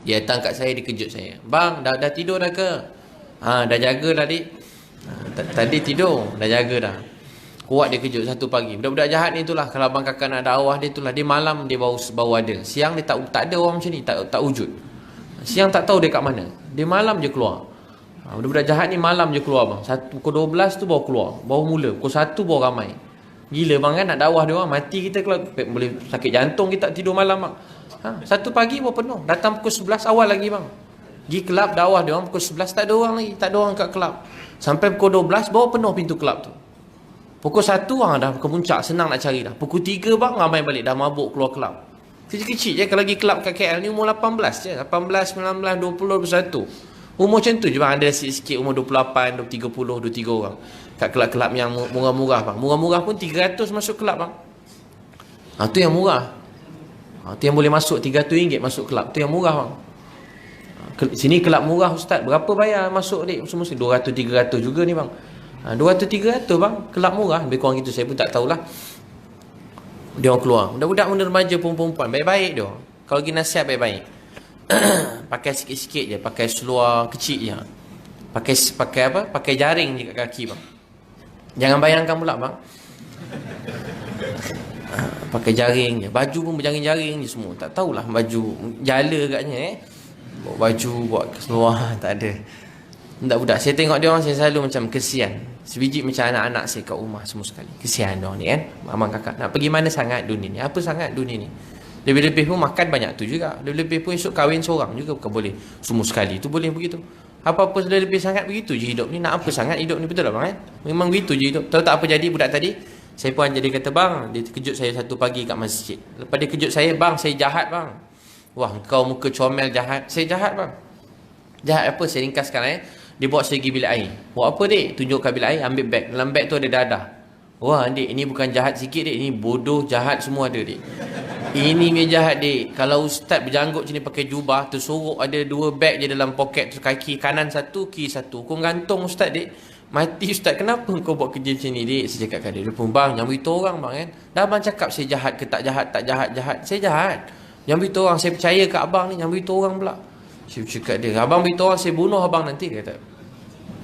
Dia datang kat saya, dia kejut saya. Bang, dah tidur dah ke? Dah jaga dah, dik. Tadi tidur, dah jaga dah. Kuat dia kejut satu pagi. Budak-budak jahat ni itulah, kalau abang kakak nak dakwah dia itulah, dia malam dia baru ada. Siang dia tak ada orang macam ni, tak wujud. Siang tak tahu dia kat mana. Dia malam je keluar. Budak-budak jahat ni malam je keluar bang. Pukul 12 tu baru keluar, baru mula. Pukul 1 baru ramai. Gila bang kan, nak dakwah dia orang. Mati kita kalau boleh sakit jantung kita tidur malam bang. Satu pagi baru penuh. Datang pukul 11 awal lagi bang. Pergi kelab dakwah dia orang pukul 11 tak ada orang lagi. Tak ada orang kat kelab. Sampai pukul 12 baru penuh pintu kelab tu. Pukul 1 dah ke puncak, senang nak cari dah. Pukul 3 bang ramai balik, dah mabuk keluar kelab. Kecil-kecil je kalau lagi kelab kat KL ni umur 18 je. 18, 19, 20, 21. Umur macam tu je bang. Ada sikit-sikit umur 28, 30, 23 orang. Kat kelab-kelab yang murah-murah bang. Murah-murah pun 300 masuk kelab bang. Tu yang murah. Tu yang boleh masuk RM300 masuk kelab. Tu yang murah bang. Sini kelab murah ustaz. Berapa bayar masuk dik? Semua 200, 300 juga ni bang. 200, 300 bang. Kelab murah. Lebih kurang gitu. Saya pun tak tahulah. Dia orang keluar. Budak-budak muda remaja perempuan. Baik-baik dia. Kalau pergi nasihat baik-baik. Pakai sikit-sikit je. Pakai seluar kecil je. Pakai apa? Pakai jaring je kat kaki bang. Jangan bayangkan pula bang. Pakai jaring je. Baju pun berjaring-jaring je semua. Tak tahulah baju. Jala katnya Bawa baju, buat seluar. Tak ada. Budak-budak. Saya tengok dia orang, saya selalu macam kesian. Sebiji macam anak-anak saya kat rumah semua sekali. Kesian dia orang ni kan. Abang kakak. Nak pergi mana sangat dunia ni? Apa sangat dunia ni? Lebih-lebih pun makan banyak tu juga. Lebih-lebih pun esok kahwin seorang juga. Bukan boleh semua sekali. Tu boleh begitu. Apa-apa sudah lebih sangat begitu je hidup ni. Nak apa sangat hidup ni? Betul tak bang? Memang begitu je hidup. Tahu tak apa jadi budak tadi? Saya pun jadi kata bang. Dia kejut saya satu pagi kat masjid. Lepas dia kejut saya, bang saya jahat bang. Wah kau muka comel jahat. Saya jahat bang. Jahat apa? Saya ringkaskan Dia bawa saya pergi bilik air. Buat apa dik? Tunjukkan bilik air, ambil beg. Dalam beg tu ada dadah. Wah dik, ini bukan jahat sikit dik. Ini bodoh, jahat semua ada dik. Ini dia jahat dik. Kalau ustaz berjanggut macam ni pakai jubah, tersorok ada 2 beg je dalam poket tu. Kaki kanan 1, kiri 1. Kau gantung ustaz dik. Mati ustaz, kenapa kau buat kerja macam ni dik? Saya cakap kat dia. Dia pun bang, jangan beritahu orang bang kan. Dah abang cakap saya jahat ke tak jahat, tak jahat. Saya jahat. Jangan beritahu orang, saya percaya kat abang ni. Jangan beritahu orang pula. Saya cakap dia, abang beritahu orang, saya bunuh abang nanti. Dia kata,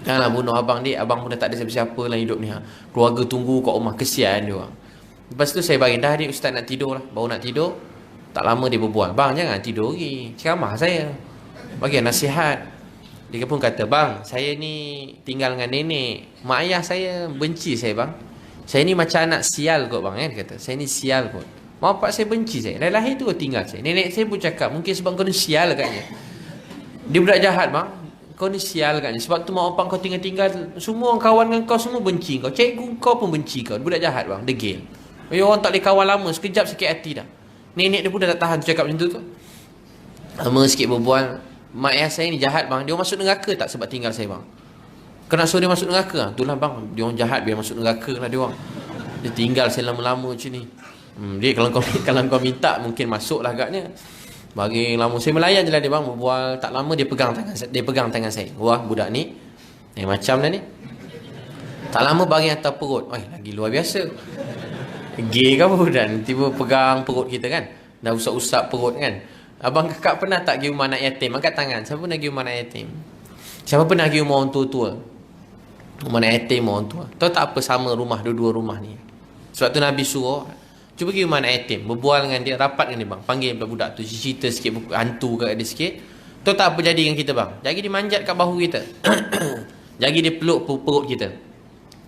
janganlah bunuh abang dik. Abang pun dah tak ada siapa-siapa dalam hidup ni. Keluarga tunggu kat rumah, kesian dia orang. Lepas tu saya bagi, dah dik ustaz nak tidur lah. Baru nak tidur, tak lama dia berbual, bang jangan tidur lagi, ceramah saya, bagi nasihat. Dia pun kata, bang saya ni tinggal dengan nenek, mak ayah saya benci saya bang. Saya ni macam anak sial kot bang. Dia kata, saya ni sial kot. Mak bapak saya benci saya. Dari lahir tu tinggal saya. Nenek saya pun cakap, mungkin sebab kau ni sial katnya. Dia budak jahat bang. Kau ni sial katnya. Sebab tu mak bapak kau tinggal-tinggal, semua orang kawan dengan kau semua benci kau. Cikgu kau pun benci kau. Budak jahat bang. Degil. Orang tak boleh kawan lama, sekejap sakit hati dah. Nenek dia pun dah tak tahan cakap macam tu. Lama sikit berbual. Mak ayah saya ni jahat bang. Dia masuk neraka tak sebab tinggal saya bang? Kena suruh dia masuk neraka? Itulah bang. Dia orang jahat, biar masuk neraka lah dia orang. Dia tinggal saya lama-lama macam ni. Dia kalau kau minta mungkin masuk lah agaknya. Bagi lama saya melayan je lah dia bang. Berbual tak lama dia pegang tangan saya. Wah budak ni macam dah ni. Tak lama bagi atas perut. Wah lagi luar biasa. Gay ke apa dan tiba pegang perut kita kan. Dah usap-usap perut kan. Abang kakak pernah tak pergi rumah anak yatim? Angkat tangan. Siapa pernah pergi rumah anak yatim? Siapa pernah pergi rumah orang tua-tua? Rumah anak yatim, orang tua. Tahu tak apa sama rumah, dua-dua rumah ni? Sebab tu Nabi suruh, cuba pergi rumah anak yatim, berbual dengan dia, rapat dengan dia bang. Panggil budak tu, cerita sikit, hantu kat dia sikit. Tahu tak apa jadi dengan kita bang? Jadi dia manjat kat bahu kita. Jadi dia peluk perut kita.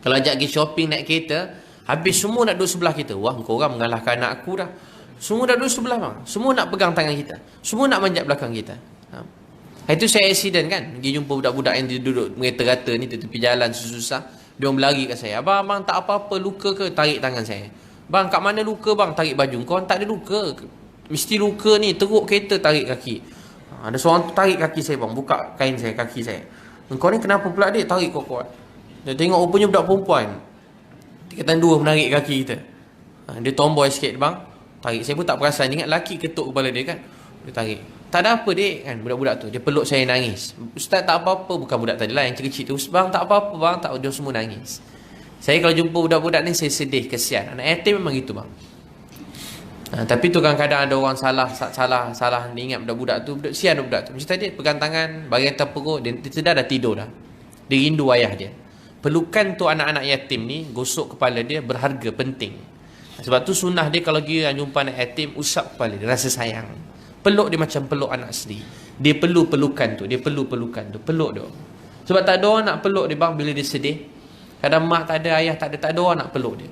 Kalau ajak pergi shopping naik kereta, habis semua nak duduk sebelah kita. Wah, kau orang mengalahkan anak aku dah. Semua dah duduk sebelah bang. Semua nak pegang tangan kita. Semua nak manjat belakang kita. Itu saya accident kan. Pergi jumpa budak-budak yang duduk merata-rata ni tepi jalan susah. Dia orang berlari kat saya. Abang tak apa-apa, luka ke? Tarik tangan saya. Bang, kat mana luka bang? Tarik baju. Kau tak ada luka. Mesti luka ni. Teruk kereta, tarik kaki. Ada seorang tu tarik kaki saya bang. Buka kain saya, kaki saya. Kau ni kenapa pula dik? Tarik kau kuat. Dia tengok rupanya budak perempuan. Tingkatan 2 menarik kaki kita. Dia tomboy sikit bang. Tarik. Saya pun tak perasan. Ingat laki ketuk kepala dia kan. Dia tarik. Tak ada apa dik kan. Budak-budak tu. Dia peluk saya nangis. Ustaz tak apa-apa. Bukan budak tadi lah yang kecil tu. Bang tak apa-apa bang. Tak, dia semua nangis. Saya kalau jumpa budak-budak ni saya sedih, kesian. Anak yatim memang gitu bang. Tapi tu kadang-kadang ada orang salah ni ingat budak-budak tu, sian budak tu. Macam tadi pegang tangan, bagi atas perut, dia dah tidur dah. Dia rindu ayah dia. Pelukan tu anak-anak yatim ni, gosok kepala dia berharga, penting. Sebab tu sunnah dia kalau dia jumpa anak yatim, usap kepala dia, rasa sayang. Peluk dia macam peluk anak sendiri. Dia perlu pelukan tu, peluk dia. Sebab tak ada orang nak peluk dia bang bila dia sedih. Kadang mak tak ada, ayah tak ada orang nak peluk dia.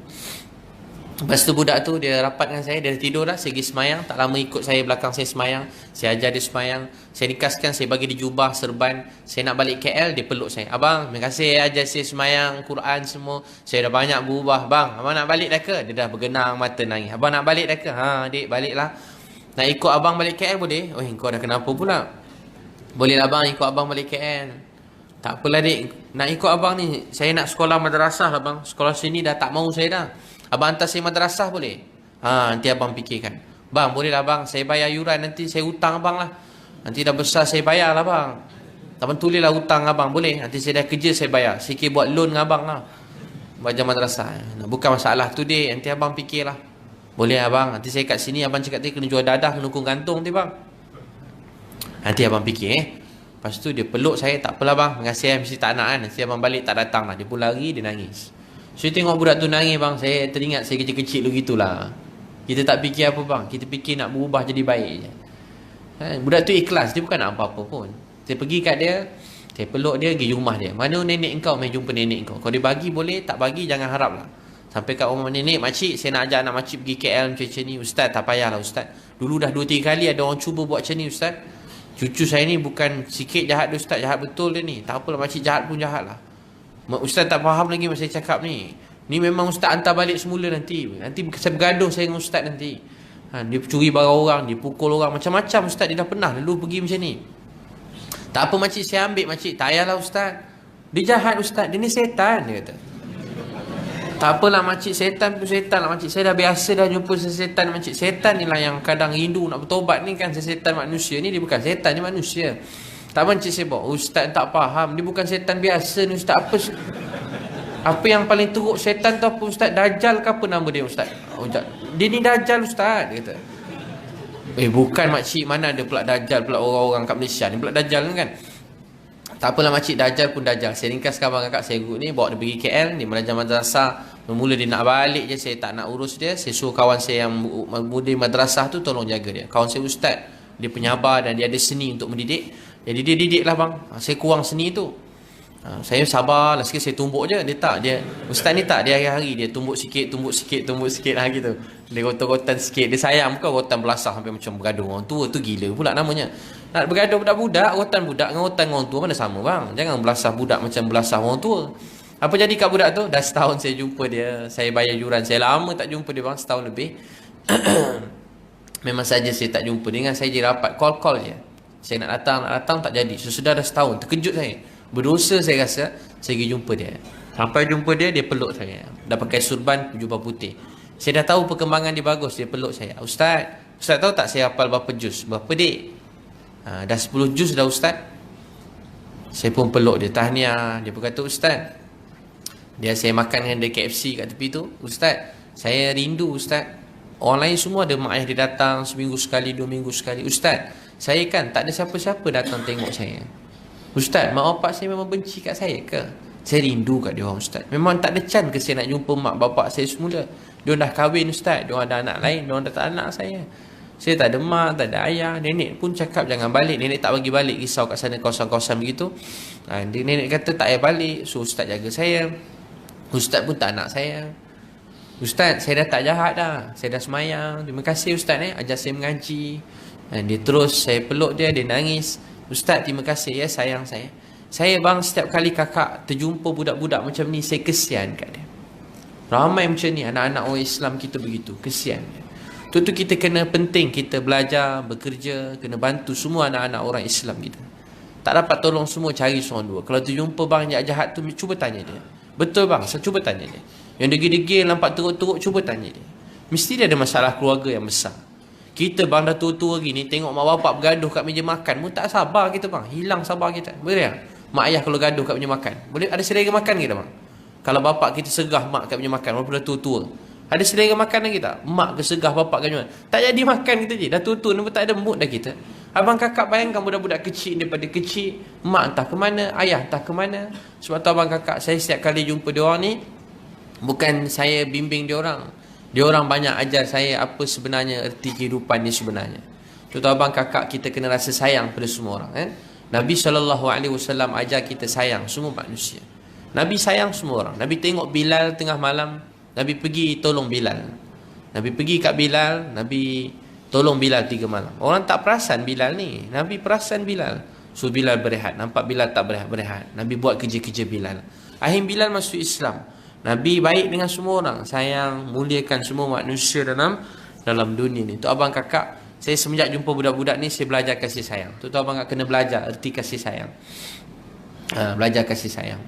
Lepas tu budak tu dia rapat dengan saya, dia tidur dah, saya pergi semayang, tak lama ikut saya belakang saya semayang, saya ajar dia semayang, saya nikaskan, saya bagi dia jubah, serban, saya nak balik KL, dia peluk saya. Abang, terima kasih ajar saya semayang, Quran semua, saya dah banyak berubah. Bang, abang nak balik dah ke? Dia dah bergenang mata nangis. Abang nak balik dah ke? Ha, adik, baliklah. Nak ikut abang balik KL boleh? Oh, kau dah kenapa pula? Boleh lah bang, ikut abang balik KL. Tak apalah dik, nak ikut abang ni, saya nak sekolah madrasah lah bang, sekolah sini dah tak mau saya dah. Abang hantar saya madrasah boleh? Ha, nanti abang fikirkan. Bang, boleh lah bang, saya bayar yuran, nanti saya hutang abang lah. Nanti dah besar saya bayar lah bang. Abang tulis lah hutang abang, boleh? Nanti saya dah kerja saya bayar. Sikit buat loan dengan abang lah. Baca madrasah. Bukan masalah tu dik, nanti abang fikirlah. Boleh abang, nanti saya kat sini abang cakap tadi kena jual dadah, kena hukum gantung nanti bang. Nanti abang fikir Lepas tu dia peluk saya, tak apalah bang, terima kasih mesti tak nak kan. Nanti abang balik tak datang lah. Dia pun lari, dia nangis. Saya tengok budak tu nangis bang, saya teringat saya kecil-kecil dulu gitulah. Kita tak fikir apa bang, kita fikir nak berubah jadi baik je. Budak tu ikhlas, dia bukan nak apa-apa pun. Saya pergi kat dia, saya peluk dia, pergi rumah dia. Mana nenek engkau, main jumpa nenek engkau. Kalau dia bagi boleh, tak bagi jangan harap lah. Sampai kat rumah nenek, makcik, saya nak ajak anak makcik pergi KL macam ni. Ustaz, tak payahlah ustaz. Dulu dah 2-3 kali ada orang cuba buat macam ni ustaz. Cucu saya ni bukan sikit jahat dia ustaz, jahat betul dia ni. Tak apalah, makcik jahat pun jahat lah. Ustaz tak faham lagi masa saya cakap ni. Ni memang ustaz hantar balik semula nanti. Nanti saya bergaduh saya dengan ustaz nanti. Dia curi barang orang, dia pukul orang, macam-macam ustaz. Dia dah pernah lalu pergi macam ni. Tak apa makcik, saya ambil makcik. Tak payahlah ustaz. Dia jahat ustaz, dia ni setan, dia kata. Tak apalah makcik, setan pun setan lah makcik. Saya dah biasa dah jumpa setan makcik. Setan ni lah yang kadang rindu nak bertobat ni kan. Setan manusia ni, dia bukan setan, dia manusia. Tak makcik saya bawa, ustaz tak faham. Dia bukan setan biasa ni ustaz. Apa yang paling teruk setan tu apa ustaz? Dajjal ke apa nama dia ustaz? Dia ni Dajjal ustaz, dia kata. Bukan makcik, mana ada pula Dajjal pula orang-orang kat Malaysia ni pula Dajjal kan. Tak apalah makcik, Dajjal pun Dajjal. Saya ringkaskan abang kakak saya ni, bawa dia pergi KL, dia belajar madrasah. Bermula dia nak balik je, saya tak nak urus dia. Saya suruh kawan saya yang mudi madrasah tu tolong jaga dia. Kawan saya ustaz, dia penyabar dan dia ada seni untuk mendidik. Jadi dia didik lah bang. Saya kurang seni tu. Saya sabar lah sikit, saya tumbuk je. Dia tak, dia ustaz ni tak, dia hari-hari dia tumbuk sikit lah gitu. Dia rotan-rotan sikit. Dia sayang, bukan rotan belasah sampai macam bergaduh orang tua tu, gila pula namanya. Nak bergaduh budak-budak, rotan budak dengan rotan orang tua mana sama bang. Jangan belasah budak macam belasah orang tua. Apa jadi kat budak tu? Dah setahun saya jumpa dia, saya bayar yuran. Saya lama tak jumpa dia bang, setahun lebih. Memang saja saya tak jumpa dengan saya je rapat, call je. Saya nak datang tak jadi. Sesudah dah setahun, terkejut saya. Berdosa saya rasa, saya pergi jumpa dia. Sampai jumpa dia, dia peluk saya. Dah pakai surban, jubah putih. Saya dah tahu perkembangan dia bagus, dia peluk saya. Ustaz tahu tak saya hafal berapa juz? Berapa dik? Dah 10 juz dah ustaz. Saya pun peluk dia, tahniah. Dia pun kata ustaz. Dia saya makan dengan dia KFC kat tepi tu. Ustaz, saya rindu ustaz. Orang lain semua ada mak ayah dia datang seminggu sekali, 2 minggu sekali. Ustaz, saya kan tak ada siapa-siapa datang tengok saya. Ustaz, mak bapak saya memang benci kat saya ke? Saya rindu kat dia orang ustaz. Memang tak ada can ke saya nak jumpa mak bapak saya semula. Dia dah kahwin ustaz, dia ada anak lain, dia dah tak anak saya. Saya tak ada mak, tak ada ayah. Nenek pun cakap jangan balik. Nenek tak bagi balik, risau kat sana kawasan-kawasan begitu. Nenek kata tak payah balik, so ustaz jaga saya. Ustaz pun tak nak saya. Ustaz, saya dah tak jahat dah. Saya dah semayang. Terima kasih ustaz ajar saya mengaji. Dia terus, saya peluk dia, dia nangis. Ustaz, terima kasih ya sayang saya. Saya bang, setiap kali kakak terjumpa budak-budak macam ni, saya kesian kat dia. Ramai macam ni, anak-anak orang Islam kita begitu, kesian. Tu kita kena penting, kita belajar, bekerja, kena bantu semua anak-anak orang Islam kita. Tak dapat tolong semua, cari seorang dua. Kalau terjumpa bang jahat tu, cuba tanya dia. Betul bang, saya cuba tanya dia. Yang degil-degil, nampak teruk-teruk, cuba tanya dia. Mesti dia ada masalah keluarga yang besar. Kita bang dah tua-tua gini, tengok mak bapak bergaduh kat meja makan pun tak sabar kita bang. Hilang sabar kita. Boleh tak? Mak ayah kalau gaduh kat meja makan, boleh ada selera makan kita bang. Kalau bapak kita serah mak kat meja makan, walaupun dah tua-tua. Ada selera makanan kita. Mak ke segah, bapak ke macam mana. Tak jadi makan kita je. Dah tua-tua ni pun tak ada mood dah kita. Abang kakak bayangkan budak-budak kecil daripada kecil. Mak entah ke mana, ayah entah ke mana. Sebab tu abang kakak, saya setiap kali jumpa diorang ni, bukan saya bimbing diorang. Diorang banyak ajar saya apa sebenarnya erti kehidupan ni sebenarnya. Tu abang kakak, kita kena rasa sayang pada semua orang. Nabi SAW ajar kita sayang semua manusia. Nabi sayang semua orang. Nabi tengok Bilal tengah malam, Nabi pergi tolong Bilal. Nabi pergi kat Bilal, Nabi tolong Bilal 3 malam. Orang tak perasan Bilal ni. Nabi perasan Bilal. So Bilal berehat. Nampak Bilal tak berehat. Nabi buat kerja-kerja Bilal. Akhir Bilal masuk Islam. Nabi baik dengan semua orang. Sayang, muliakan semua manusia dalam dunia ni. Tu abang kakak, saya semenjak jumpa budak-budak ni, saya belajar kasih sayang. Tu abang kakak kena belajar erti kasih sayang. Belajar kasih sayang.